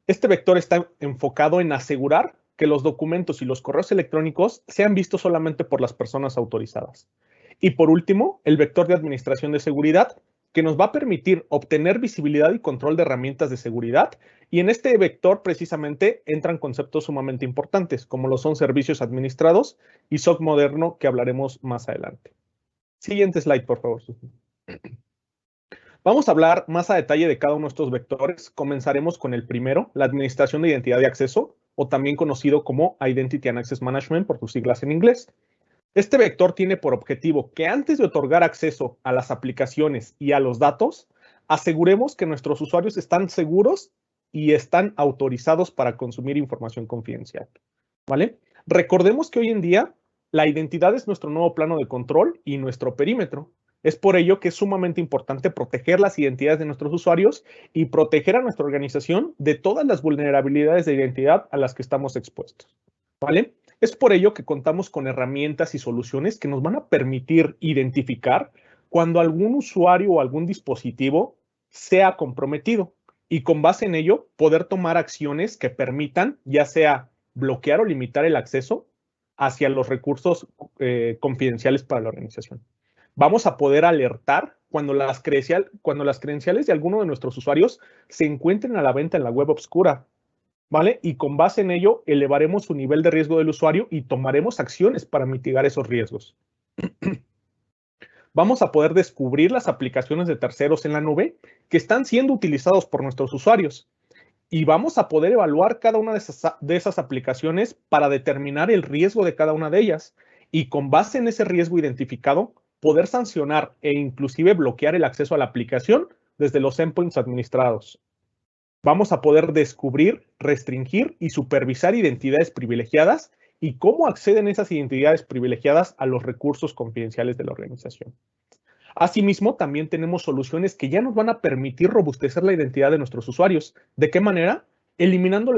Este vector está enfocado en asegurar que los documentos y los correos electrónicos sean vistos solamente por las personas autorizadas. Y por último, el vector de administración de seguridad, que nos va a permitir obtener visibilidad y control de herramientas de seguridad. Y en este vector precisamente entran conceptos sumamente importantes, como lo son servicios administrados y SOC moderno, que hablaremos más adelante. Siguiente slide, por favor. Vamos a hablar más a detalle de cada uno de estos vectores. Comenzaremos con el primero, la administración de identidad de acceso, o también conocido como Identity and Access Management por sus siglas en inglés. Este vector tiene por objetivo que antes de otorgar acceso a las aplicaciones y a los datos, aseguremos que nuestros usuarios están seguros y están autorizados para consumir información confidencial, ¿vale? Recordemos que hoy en día la identidad es nuestro nuevo plano de control y nuestro perímetro. Es por ello que es sumamente importante proteger las identidades de nuestros usuarios y proteger a nuestra organización de todas las vulnerabilidades de identidad a las que estamos expuestos, ¿vale? Es por ello que contamos con herramientas y soluciones que nos van a permitir identificar cuando algún usuario o algún dispositivo sea comprometido y con base en ello poder tomar acciones que permitan ya sea bloquear o limitar el acceso hacia los recursos confidenciales para la organización. Vamos a poder alertar cuando las credenciales de alguno de nuestros usuarios se encuentren a la venta en la web oscura, ¿vale? Y con base en ello, elevaremos su nivel de riesgo del usuario y tomaremos acciones para mitigar esos riesgos. Vamos a poder descubrir las aplicaciones de terceros en la nube que están siendo utilizados por nuestros usuarios. Y vamos a poder evaluar cada una de esas aplicaciones para determinar el riesgo de cada una de ellas. Y con base en ese riesgo identificado, poder sancionar e inclusive bloquear el acceso a la aplicación desde los endpoints administrados. Vamos a poder descubrir, restringir y supervisar identidades privilegiadas y cómo acceden esas identidades privilegiadas a los recursos confidenciales de la organización. Asimismo, también tenemos soluciones que ya nos van a permitir robustecer la identidad de nuestros usuarios. ¿De qué manera? Eliminando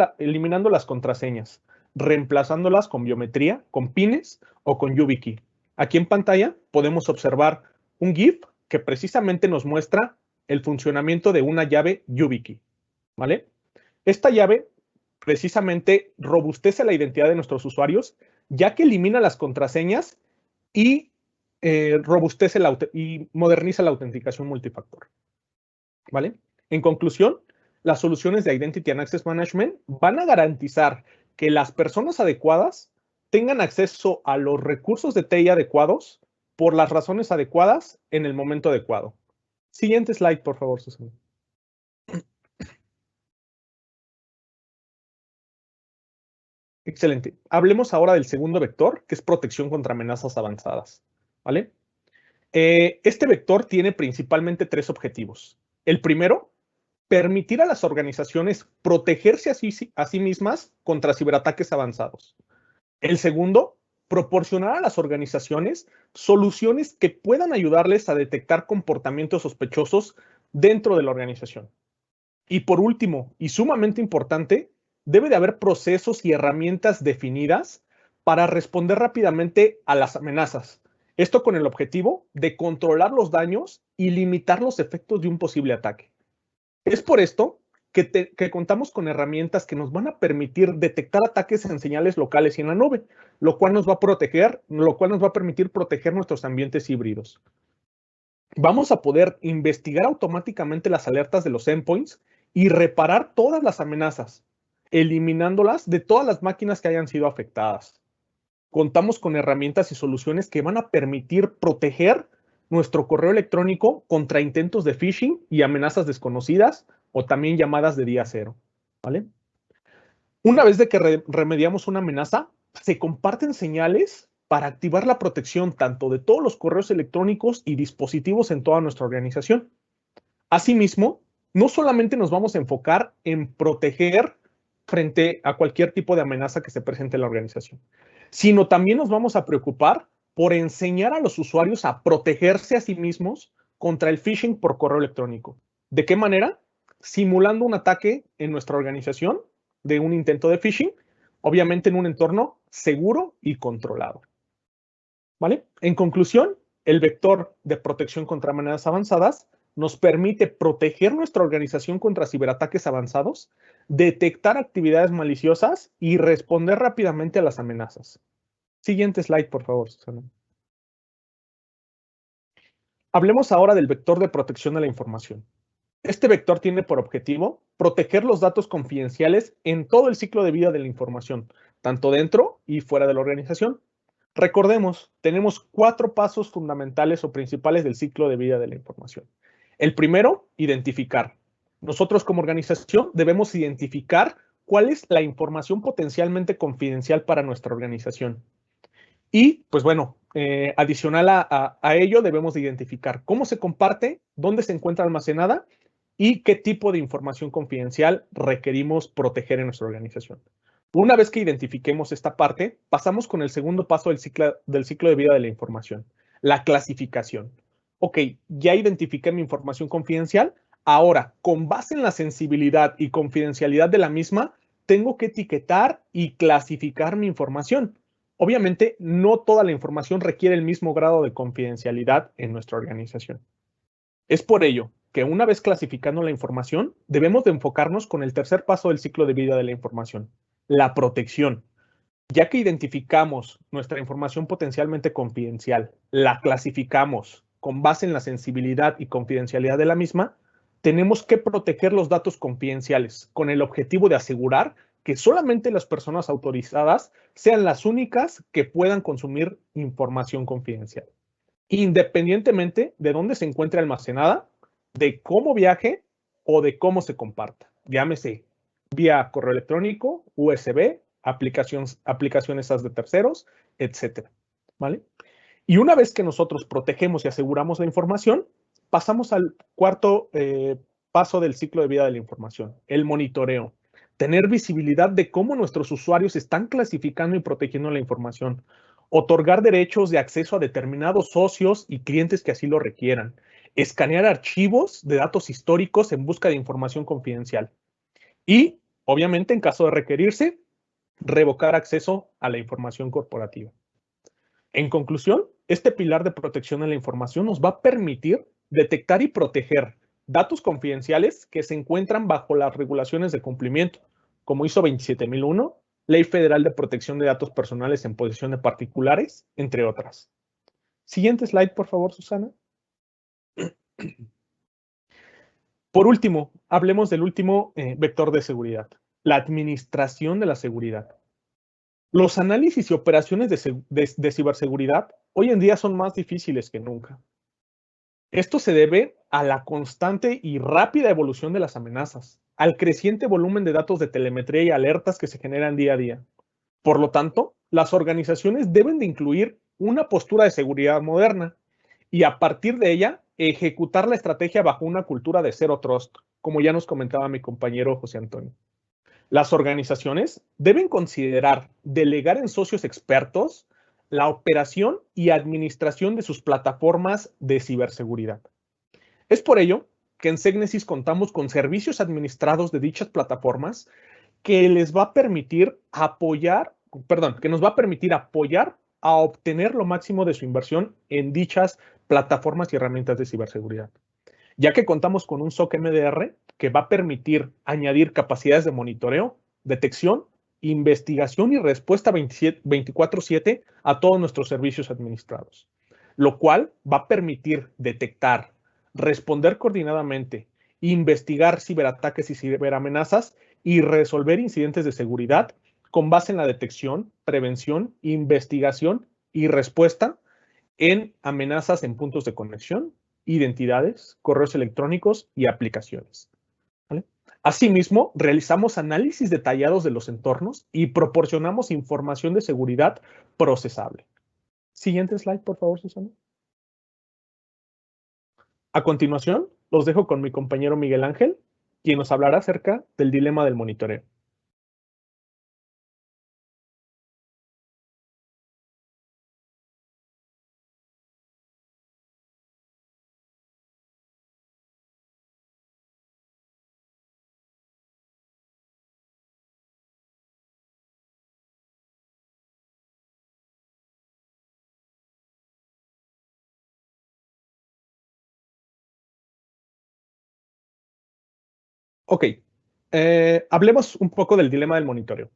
las contraseñas, reemplazándolas con biometría, con pines o con YubiKey. Aquí en pantalla podemos observar un GIF que precisamente nos muestra el funcionamiento de una llave YubiKey, ¿vale? Esta llave precisamente robustece la identidad de nuestros usuarios, ya que elimina las contraseñas y robustece y moderniza la autenticación multifactor, ¿vale? En conclusión, las soluciones de Identity and Access Management van a garantizar que las personas adecuadas tengan acceso a los recursos de TI adecuados por las razones adecuadas en el momento adecuado. Siguiente slide, por favor, Susana. Excelente. Hablemos ahora del segundo vector, que es protección contra amenazas avanzadas, ¿vale? Este vector tiene principalmente 3 objetivos. El primero, permitir a las organizaciones protegerse a sí mismas contra ciberataques avanzados. El segundo, proporcionar a las organizaciones soluciones que puedan ayudarles a detectar comportamientos sospechosos dentro de la organización. Y por último, y sumamente importante, debe de haber procesos y herramientas definidas para responder rápidamente a las amenazas. Esto con el objetivo de controlar los daños y limitar los efectos de un posible ataque. Es por esto que contamos con herramientas que nos van a permitir detectar ataques en señales locales y en la nube, lo cual nos va a permitir proteger nuestros ambientes híbridos. Vamos a poder investigar automáticamente las alertas de los endpoints y reparar todas las amenazas, eliminándolas de todas las máquinas que hayan sido afectadas. Contamos con herramientas y soluciones que van a permitir proteger nuestro correo electrónico contra intentos de phishing y amenazas desconocidas o también llamadas de día cero, ¿vale? Una vez de que remediamos una amenaza, se comparten señales para activar la protección tanto de todos los correos electrónicos y dispositivos en toda nuestra organización. Asimismo, no solamente nos vamos a enfocar en proteger frente a cualquier tipo de amenaza que se presente en la organización, sino también nos vamos a preocupar por enseñar a los usuarios a protegerse a sí mismos contra el phishing por correo electrónico. ¿De qué manera? Simulando un ataque en nuestra organización de un intento de phishing, obviamente en un entorno seguro y controlado, ¿vale? En conclusión, el vector de protección contra amenazas avanzadas nos permite proteger nuestra organización contra ciberataques avanzados, detectar actividades maliciosas y responder rápidamente a las amenazas. Siguiente slide, por favor, Susana. Hablemos ahora del vector de protección de la información. Este vector tiene por objetivo proteger los datos confidenciales en todo el ciclo de vida de la información, tanto dentro y fuera de la organización. Recordemos, tenemos 4 pasos fundamentales o principales del ciclo de vida de la información. El primero, identificar. Nosotros como organización debemos identificar cuál es la información potencialmente confidencial para nuestra organización. Y, pues bueno, adicional a ello, debemos de identificar cómo se comparte, dónde se encuentra almacenada y qué tipo de información confidencial requerimos proteger en nuestra organización. Una vez que identifiquemos esta parte, pasamos con el segundo paso del ciclo de vida de la información, la clasificación. Ok, ya identifiqué mi información confidencial. Ahora, con base en la sensibilidad y confidencialidad de la misma, tengo que etiquetar y clasificar mi información. Obviamente, no toda la información requiere el mismo grado de confidencialidad en nuestra organización. Es por ello que una vez clasificando la información, debemos de enfocarnos con el tercer paso del ciclo de vida de la información, la protección. Ya que identificamos nuestra información potencialmente confidencial, la clasificamos con base en la sensibilidad y confidencialidad de la misma, tenemos que proteger los datos confidenciales con el objetivo de asegurar que solamente las personas autorizadas sean las únicas que puedan consumir información confidencial, independientemente de dónde se encuentre almacenada, de cómo viaje o de cómo se comparta. Llámese vía correo electrónico, USB, aplicaciones SaaS de terceros, etcétera, ¿vale? Y una vez que nosotros protegemos y aseguramos la información, pasamos al cuarto paso del ciclo de vida de la información, el monitoreo. Tener visibilidad de cómo nuestros usuarios están clasificando y protegiendo la información. Otorgar derechos de acceso a determinados socios y clientes que así lo requieran. Escanear archivos de datos históricos en busca de información confidencial. Y, obviamente, en caso de requerirse, revocar acceso a la información corporativa. En conclusión, este pilar de protección de la información nos va a permitir detectar y proteger datos confidenciales que se encuentran bajo las regulaciones de cumplimiento, como ISO 27001, Ley Federal de Protección de Datos Personales en posesión de particulares, entre otras. Siguiente slide, por favor, Susana. Por último, hablemos del último vector de seguridad, la administración de la seguridad. Los análisis y operaciones de ciberseguridad hoy en día son más difíciles que nunca. Esto se debe a la constante y rápida evolución de las amenazas, al creciente volumen de datos de telemetría y alertas que se generan día a día. Por lo tanto, las organizaciones deben de incluir una postura de seguridad moderna y a partir de ella ejecutar la estrategia bajo una cultura de Zero Trust, como ya nos comentaba mi compañero José Antonio. Las organizaciones deben considerar delegar en socios expertos la operación y administración de sus plataformas de ciberseguridad. Es por ello que en Segnesis contamos con servicios administrados de dichas plataformas que les va a permitir apoyar a obtener lo máximo de su inversión en dichas plataformas y herramientas de ciberseguridad, ya que contamos con un SOC MDR que va a permitir añadir capacidades de monitoreo, detección, investigación y respuesta 24/7 a todos nuestros servicios administrados, lo cual va a permitir detectar, responder coordinadamente, investigar ciberataques y ciberamenazas y resolver incidentes de seguridad con base en la detección, prevención, investigación y respuesta en amenazas en puntos de conexión, identidades, correos electrónicos y aplicaciones. ¿Vale? Asimismo, realizamos análisis detallados de los entornos y proporcionamos información de seguridad procesable. Siguiente slide, por favor, Susana. A continuación, los dejo con mi compañero Miguel Ángel, quien nos hablará acerca del dilema del monitoreo. Ok, hablemos un poco del dilema del monitoreo.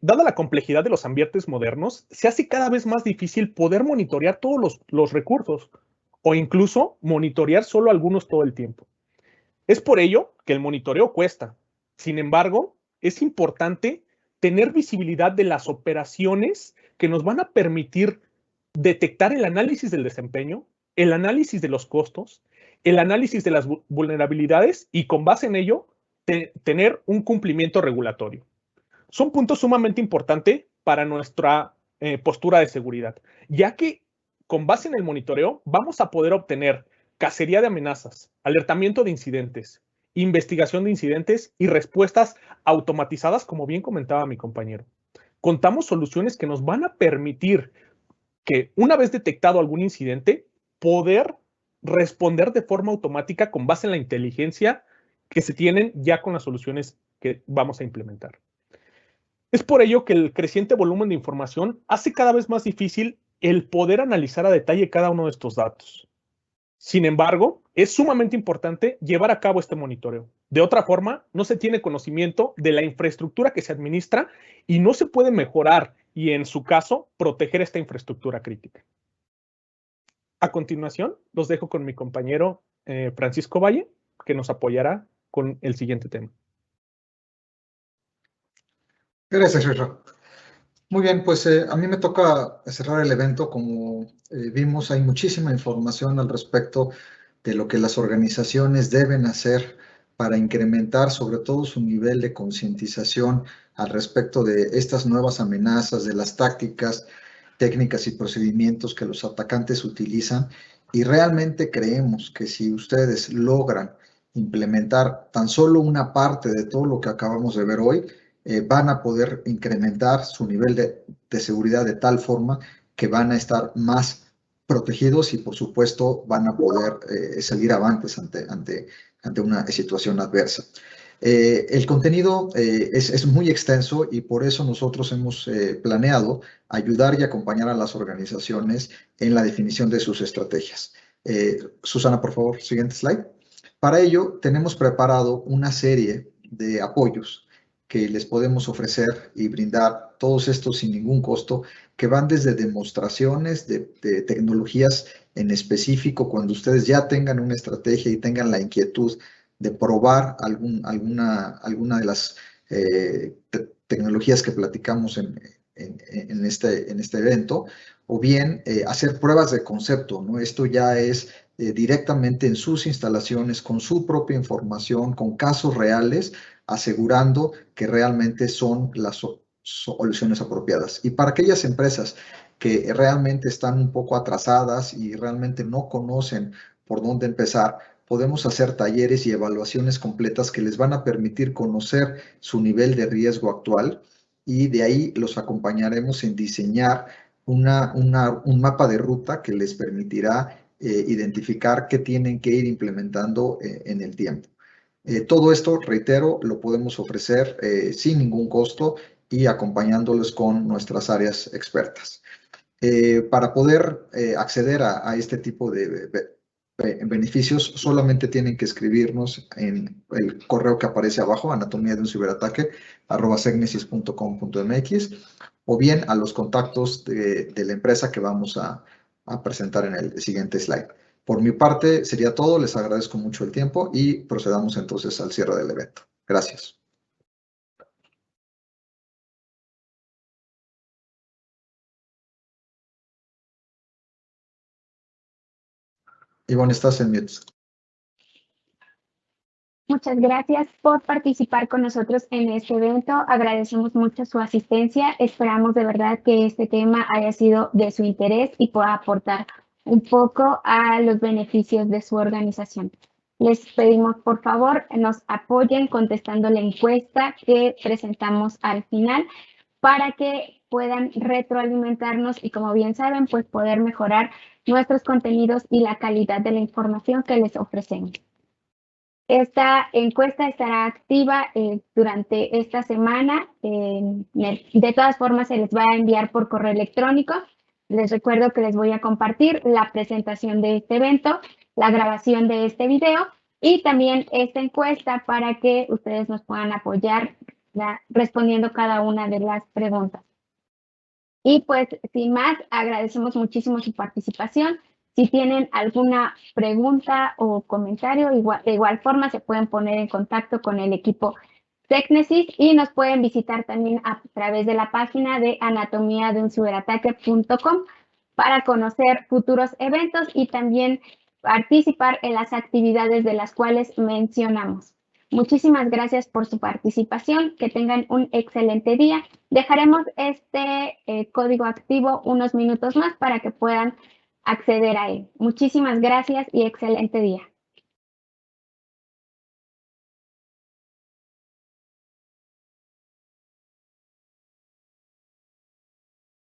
Dada la complejidad de los ambientes modernos, se hace cada vez más difícil poder monitorear todos los recursos o incluso monitorear solo algunos todo el tiempo. Es por ello que el monitoreo cuesta. Sin embargo, es importante tener visibilidad de las operaciones que nos van a permitir detectar el análisis del desempeño, el análisis de los costos, el análisis de las vulnerabilidades y con base en ello tener un cumplimiento regulatorio. Son puntos sumamente importantes para nuestra postura de seguridad, ya que con base en el monitoreo vamos a poder obtener cacería de amenazas, alertamiento de incidentes, investigación de incidentes y respuestas automatizadas, como bien comentaba mi compañero. Contamos soluciones que nos van a permitir que una vez detectado algún incidente, poder responder de forma automática con base en la inteligencia que se tienen ya con las soluciones que vamos a implementar. Es por ello que el creciente volumen de información hace cada vez más difícil el poder analizar a detalle cada uno de estos datos. Sin embargo, es sumamente importante llevar a cabo este monitoreo. De otra forma, no se tiene conocimiento de la infraestructura que se administra y no se puede mejorar y, en su caso, proteger esta infraestructura crítica. A continuación, los dejo con mi compañero Francisco Valle, que nos apoyará con el siguiente tema. Gracias, Rita. Muy bien, pues a mí me toca cerrar el evento. Como vimos, hay muchísima información al respecto de lo que las organizaciones deben hacer para incrementar sobre todo su nivel de concientización al respecto de estas nuevas amenazas, de las tácticas, técnicas y procedimientos que los atacantes utilizan. Y realmente creemos que si ustedes logran implementar tan solo una parte de todo lo que acabamos de ver hoy, van a poder incrementar su nivel de seguridad de tal forma que van a estar más protegidos y, por supuesto, van a poder salir avantes ante una situación adversa. El contenido es muy extenso y por eso nosotros hemos planeado ayudar y acompañar a las organizaciones en la definición de sus estrategias. Susana, por favor, siguiente slide. Para ello, tenemos preparado una serie de apoyos que les podemos ofrecer y brindar, todos estos sin ningún costo, que van desde demostraciones de tecnologías en específico, cuando ustedes ya tengan una estrategia y tengan la inquietud de probar alguna de las tecnologías que platicamos en este evento, o bien hacer pruebas de concepto, ¿no? Esto ya es directamente en sus instalaciones, con su propia información, con casos reales, asegurando que realmente son las soluciones apropiadas. Y para aquellas empresas que realmente están un poco atrasadas y realmente no conocen por dónde empezar, podemos hacer talleres y evaluaciones completas que les van a permitir conocer su nivel de riesgo actual, y de ahí los acompañaremos en diseñar un mapa de ruta que les permitirá identificar qué tienen que ir implementando en el tiempo. Todo esto, reitero, lo podemos ofrecer sin ningún costo y acompañándolos con nuestras áreas expertas. Para poder acceder a este tipo de beneficios, solamente tienen que escribirnos en el correo que aparece abajo, anatomia-de-un-ciberataque@segnesis.com.mx, o bien a los contactos de la empresa que vamos a presentar en el siguiente slide. Por mi parte sería todo, les agradezco mucho el tiempo y procedamos entonces al cierre del evento. Gracias. Ivonne, estás en mute. Muchas gracias por participar con nosotros en este evento. Agradecemos mucho su asistencia. Esperamos de verdad que este tema haya sido de su interés y pueda aportar un poco a los beneficios de su organización. Les pedimos, por favor, nos apoyen contestando la encuesta que presentamos al final para que puedan retroalimentarnos y, como bien saben, pues poder mejorar nuestros contenidos y la calidad de la información que les ofrecemos. Esta encuesta estará activa durante esta semana. De todas formas, se les va a enviar por correo electrónico. Les recuerdo que les voy a compartir la presentación de este evento, la grabación de este video y también esta encuesta para que ustedes nos puedan apoyar respondiendo cada una de las preguntas. Y pues, sin más, agradecemos muchísimo su participación. Si tienen alguna pregunta o comentario, de igual forma se pueden poner en contacto con el equipo Segnesis y nos pueden visitar también a través de la página de anatomiadeunciberataque.com para conocer futuros eventos y también participar en las actividades de las cuales mencionamos. Muchísimas gracias por su participación. Que tengan un excelente día. Dejaremos este código activo unos minutos más para que puedan acceder a él. Muchísimas gracias y excelente día.